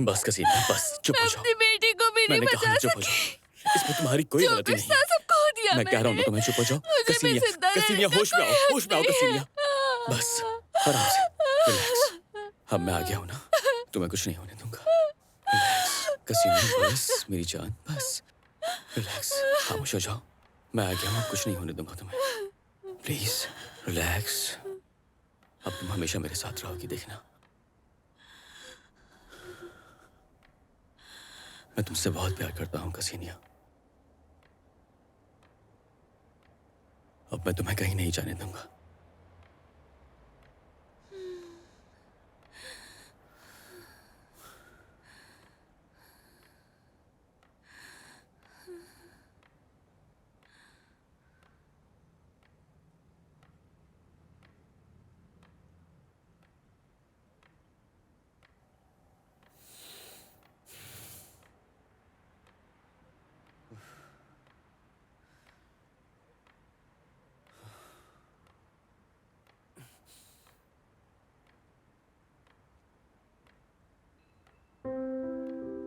बस कसीना, बस चुप हो जाओ। अपनी बेटी को भी नहीं बचा सकी। इसमें तुम्हारी कोई गलती नहीं है। सब खो दिया मैं कह रहा हूँ ना तुम्हें, चुप हो जाओ। कसीनिया होश में आओ, होश में आओ कसीनिया। बस आराम से, रिलैक्स। अब मैं आ गया हूँ ना, तुम्हें कुछ नहीं होने दूंगा। रिलैक्स कसीनिया, बस मेरी जान, बस रिलैक्स, खामोश हो जाओ। मैं आ गया हूँ, कुछ नहीं होने दूंगा तुम्हें। Please relax. अब तुम हमेशा मेरे साथ रहोगी, देखना। मैं तुमसे बहुत प्यार करता हूँ कसीनिया। अब मैं तुम्हें कहीं नहीं जाने दूंगा।